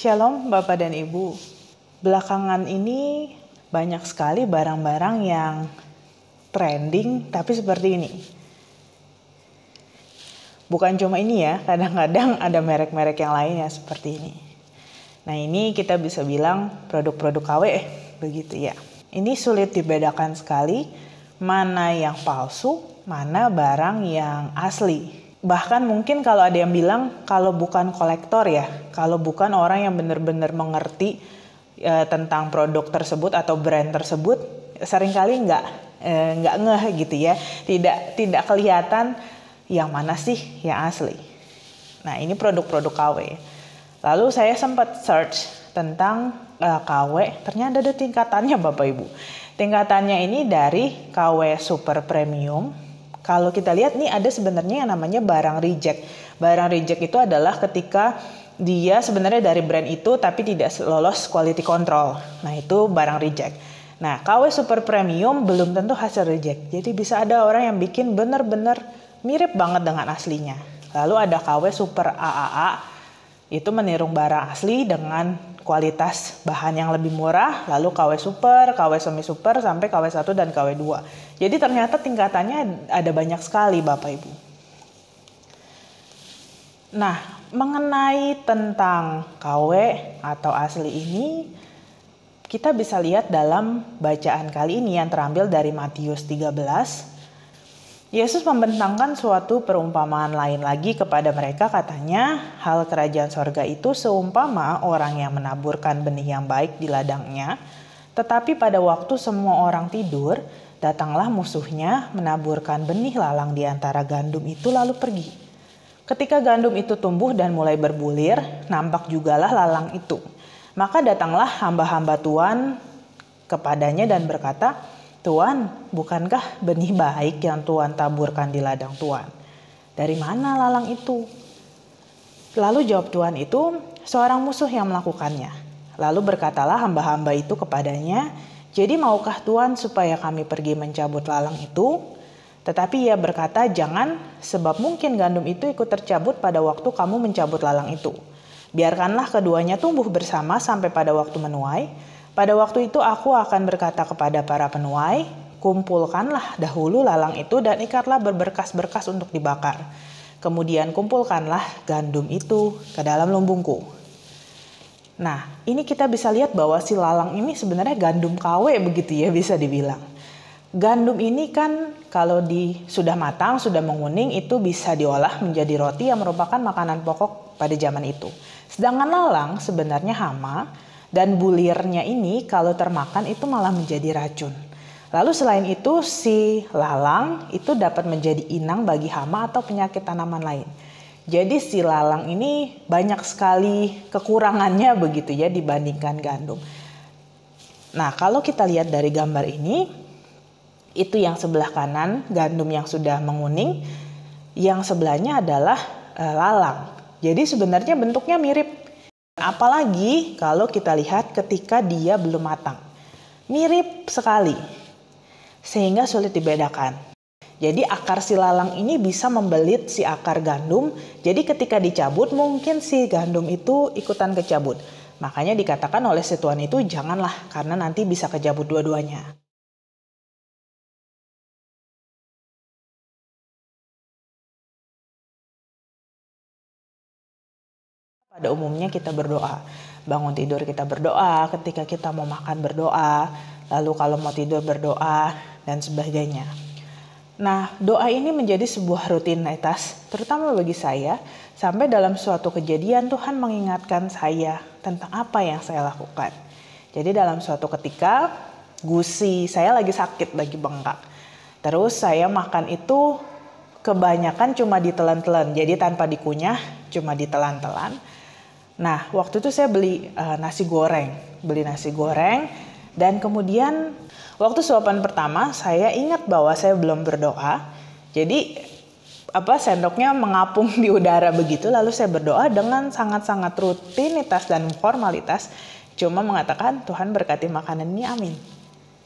Shalom Bapak dan Ibu. Belakangan ini banyak sekali barang-barang yang trending tapi seperti ini. Bukan cuma ini ya, kadang-kadang ada merek-merek yang lainnya seperti ini. Nah ini kita bisa bilang produk-produk KW begitu ya. Ini sulit dibedakan sekali mana yang palsu, mana barang yang asli. Bahkan mungkin kalau ada yang bilang kalau bukan kolektor ya, kalau bukan orang yang benar-benar mengerti tentang produk tersebut atau brand tersebut, seringkali nggak ngeh gitu ya, tidak kelihatan yang mana sih yang asli. Nah ini produk-produk KW. Lalu saya sempat search tentang KW, ternyata ada tingkatannya Bapak Ibu. Tingkatannya ini dari KW Super Premium. Kalau kita lihat nih ada sebenarnya yang namanya barang reject. Barang reject itu adalah ketika dia sebenarnya dari brand itu tapi tidak lolos quality control. Nah itu barang reject. Nah KW Super Premium belum tentu hasil reject. Jadi bisa ada orang yang bikin benar-benar mirip banget dengan aslinya. Lalu ada KW Super AAA. Itu meniru barang asli dengan kualitas bahan yang lebih murah, lalu KW Super, KW Semi Super, sampai KW 1 dan KW 2. Jadi ternyata tingkatannya ada banyak sekali Bapak Ibu. Nah, mengenai tentang KW atau asli ini, kita bisa lihat dalam bacaan kali ini yang terambil dari Matius 13. Yesus membentangkan suatu perumpamaan lain lagi kepada mereka, katanya, hal kerajaan sorga itu seumpama orang yang menaburkan benih yang baik di ladangnya, tetapi pada waktu semua orang tidur, datanglah musuhnya menaburkan benih lalang di antara gandum itu lalu pergi. Ketika gandum itu tumbuh dan mulai berbulir, nampak jugalah lalang itu. Maka datanglah hamba-hamba Tuhan kepadanya dan berkata, Tuan, bukankah benih baik yang Tuan taburkan di ladang Tuan? Dari mana lalang itu? Lalu jawab Tuan itu, seorang musuh yang melakukannya. Lalu berkatalah hamba-hamba itu kepadanya, jadi maukah Tuan supaya kami pergi mencabut lalang itu? Tetapi ia berkata, jangan, sebab mungkin gandum itu ikut tercabut pada waktu kamu mencabut lalang itu. Biarkanlah keduanya tumbuh bersama sampai pada waktu menuai. Pada waktu itu aku akan berkata kepada para penuai, kumpulkanlah dahulu lalang itu dan ikatlah berberkas-berkas untuk dibakar. Kemudian kumpulkanlah gandum itu ke dalam lumbungku. Nah, ini kita bisa lihat bahwa si lalang ini sebenarnya gandum KW begitu ya bisa dibilang. Gandum ini kan kalau sudah matang, sudah menguning itu bisa diolah menjadi roti yang merupakan makanan pokok pada zaman itu. Sedangkan lalang sebenarnya hama. Dan bulirnya ini kalau termakan itu malah menjadi racun. Lalu selain itu si lalang itu dapat menjadi inang bagi hama atau penyakit tanaman lain. Jadi si lalang ini banyak sekali kekurangannya begitu ya dibandingkan gandum. Nah kalau kita lihat dari gambar ini, itu yang sebelah kanan gandum yang sudah menguning, yang sebelahnya adalah lalang. Jadi sebenarnya bentuknya mirip. Apalagi kalau kita lihat ketika dia belum matang. Mirip sekali. Sehingga sulit dibedakan. Jadi akar si lalang ini bisa membelit si akar gandum. Jadi ketika dicabut mungkin si gandum itu ikutan kecabut. Makanya dikatakan oleh si Tuhan itu janganlah karena nanti bisa kecabut dua-duanya. Pada umumnya kita berdoa, bangun tidur kita berdoa, ketika kita mau makan berdoa, lalu kalau mau tidur berdoa, dan sebagainya. Nah, doa ini menjadi sebuah rutinitas, terutama bagi saya, sampai dalam suatu kejadian Tuhan mengingatkan saya tentang apa yang saya lakukan. Jadi dalam suatu ketika, gusi saya lagi sakit, lagi bengkak. Terus saya makan itu kebanyakan cuma ditelan-telan, jadi tanpa dikunyah, cuma ditelan-telan. Nah, waktu itu saya beli nasi goreng dan kemudian waktu suapan pertama saya ingat bahwa saya belum berdoa. Jadi sendoknya mengapung di udara begitu, lalu saya berdoa dengan sangat-sangat rutinitas dan formalitas, cuma mengatakan Tuhan berkati makanan ini, amin.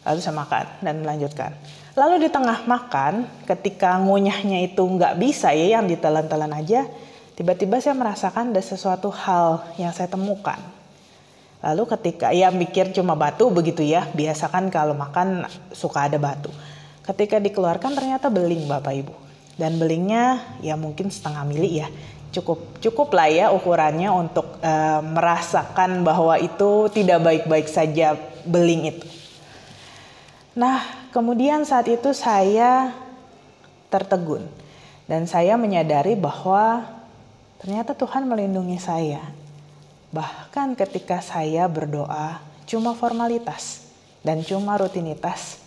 Lalu saya makan dan melanjutkan. Lalu di tengah makan, ketika ngunyahnya itu nggak bisa ya yang ditelan-telan aja, tiba-tiba saya merasakan ada sesuatu hal yang saya temukan. Lalu ketika mikir cuma batu begitu ya, biasa kan kalau makan suka ada batu. Ketika dikeluarkan ternyata beling Bapak Ibu. Dan belingnya ya mungkin setengah mili ya. Cukup lah ya ukurannya untuk merasakan bahwa itu tidak baik-baik saja beling itu. Nah, kemudian saat itu saya tertegun. Dan saya menyadari bahwa ternyata Tuhan melindungi saya. Bahkan ketika saya berdoa cuma formalitas dan cuma rutinitas.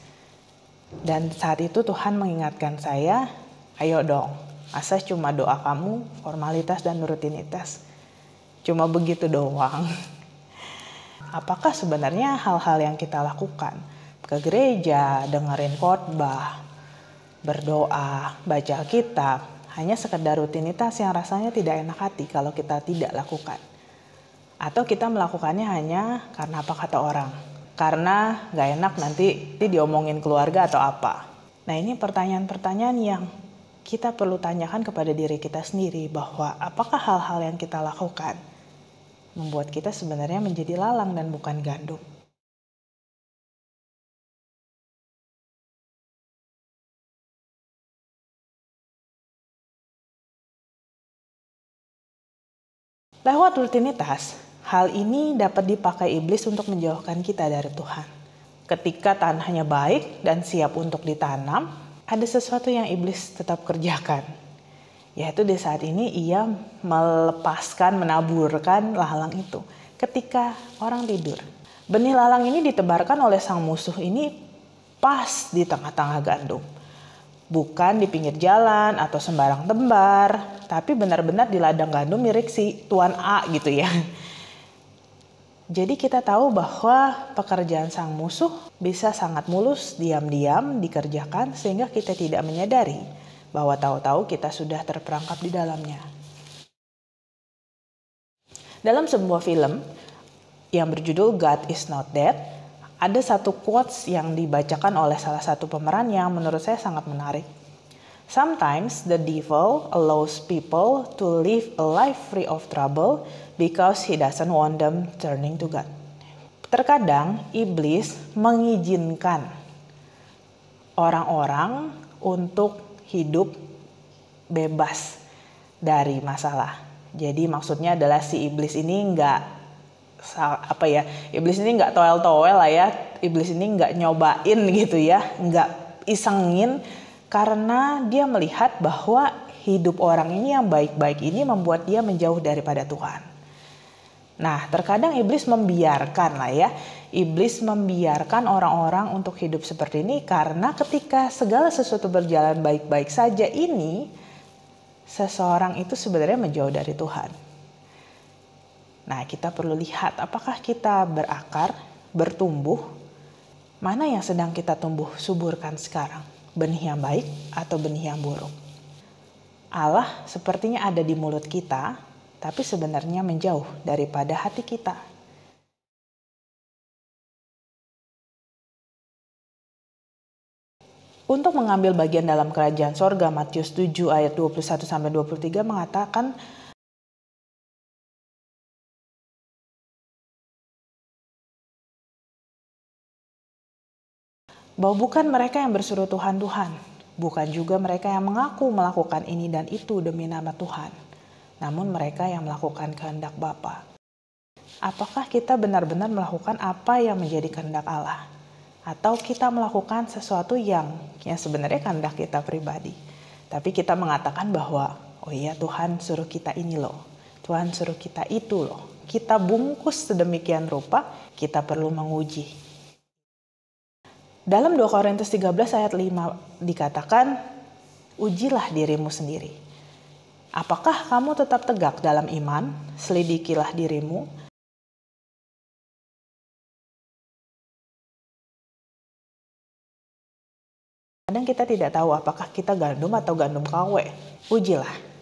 Dan saat itu Tuhan mengingatkan saya, ayo dong, masa cuma doa kamu formalitas dan rutinitas. Cuma begitu doang. Apakah sebenarnya hal-hal yang kita lakukan? Ke gereja, dengerin khotbah, berdoa, baca Alkitab, hanya sekedar rutinitas yang rasanya tidak enak hati kalau kita tidak lakukan. Atau kita melakukannya hanya karena apa kata orang. Karena gak enak nanti diomongin keluarga atau apa. Nah ini pertanyaan-pertanyaan yang kita perlu tanyakan kepada diri kita sendiri. Bahwa apakah hal-hal yang kita lakukan membuat kita sebenarnya menjadi lalang dan bukan gandum. Lewat rutinitas, hal ini dapat dipakai iblis untuk menjauhkan kita dari Tuhan. Ketika tanahnya baik dan siap untuk ditanam, ada sesuatu yang iblis tetap kerjakan. Yaitu di saat ini ia melepaskan, menaburkan lalang itu ketika orang tidur. Benih lalang ini ditebarkan oleh sang musuh ini pas di tengah-tengah gandum. Bukan di pinggir jalan atau sembarang tembar, tapi benar-benar di ladang gandum mirip si Tuan A gitu ya. Jadi kita tahu bahwa pekerjaan sang musuh bisa sangat mulus, diam-diam dikerjakan sehingga kita tidak menyadari bahwa tahu-tahu kita sudah terperangkap di dalamnya. Dalam sebuah film yang berjudul God is Not Dead, ada satu quotes yang dibacakan oleh salah satu pemeran yang menurut saya sangat menarik. Sometimes the devil allows people to live a life free of trouble because he doesn't want them turning to God. Terkadang iblis mengizinkan orang-orang untuk hidup bebas dari masalah. Jadi maksudnya adalah si iblis ini iblis ini nggak toel-toel lah ya, iblis ini nggak nyobain gitu ya, nggak isengin, karena dia melihat bahwa hidup orang ini yang baik-baik ini membuat dia menjauh daripada Tuhan. Nah, terkadang iblis membiarkan orang-orang untuk hidup seperti ini, karena ketika segala sesuatu berjalan baik-baik saja ini, seseorang itu sebenarnya menjauh dari Tuhan. Nah, kita perlu lihat apakah kita berakar, bertumbuh, mana yang sedang kita tumbuh suburkan sekarang, benih yang baik atau benih yang buruk. Allah sepertinya ada di mulut kita, tapi sebenarnya menjauh daripada hati kita. Untuk mengambil bagian dalam kerajaan sorga, Matius 7 ayat 21-23 mengatakan, bahwa bukan mereka yang berseru Tuhan, Tuhan. Bukan juga mereka yang mengaku melakukan ini dan itu demi nama Tuhan. Namun mereka yang melakukan kehendak Bapa. Apakah kita benar-benar melakukan apa yang menjadi kehendak Allah? Atau kita melakukan sesuatu yang sebenarnya kehendak kita pribadi. Tapi kita mengatakan bahwa, oh iya Tuhan suruh kita ini loh. Tuhan suruh kita itu loh. Kita bungkus sedemikian rupa, kita perlu menguji. Dalam 2 Korintus 13 ayat 5 dikatakan, ujilah dirimu sendiri. Apakah kamu tetap tegak dalam iman? Selidikilah dirimu. Kadang kita tidak tahu apakah kita gandum atau gandum KW. Ujilah.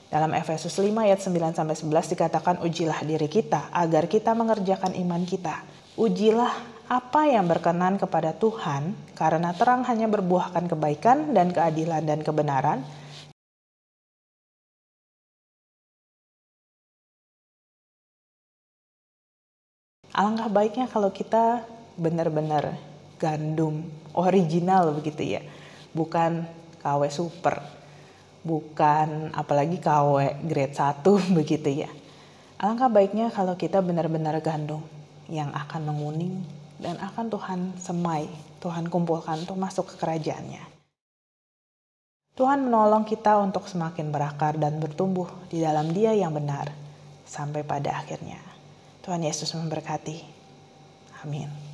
Dalam Efesus 5 ayat 9-11 dikatakan, ujilah diri kita agar kita mengerjakan iman kita. Ujilah apa yang berkenan kepada Tuhan, karena terang hanya berbuahkan kebaikan dan keadilan dan kebenaran. Alangkah baiknya kalau kita benar-benar gandum original begitu ya, bukan KW super, bukan apalagi KW grade 1 begitu ya. Alangkah baiknya kalau kita benar-benar gandum yang akan menguning dan akan Tuhan semai, Tuhan kumpulkan untuk masuk ke kerajaannya. Tuhan menolong kita untuk semakin berakar dan bertumbuh di dalam Dia yang benar sampai pada akhirnya. Tuhan Yesus memberkati. Amin.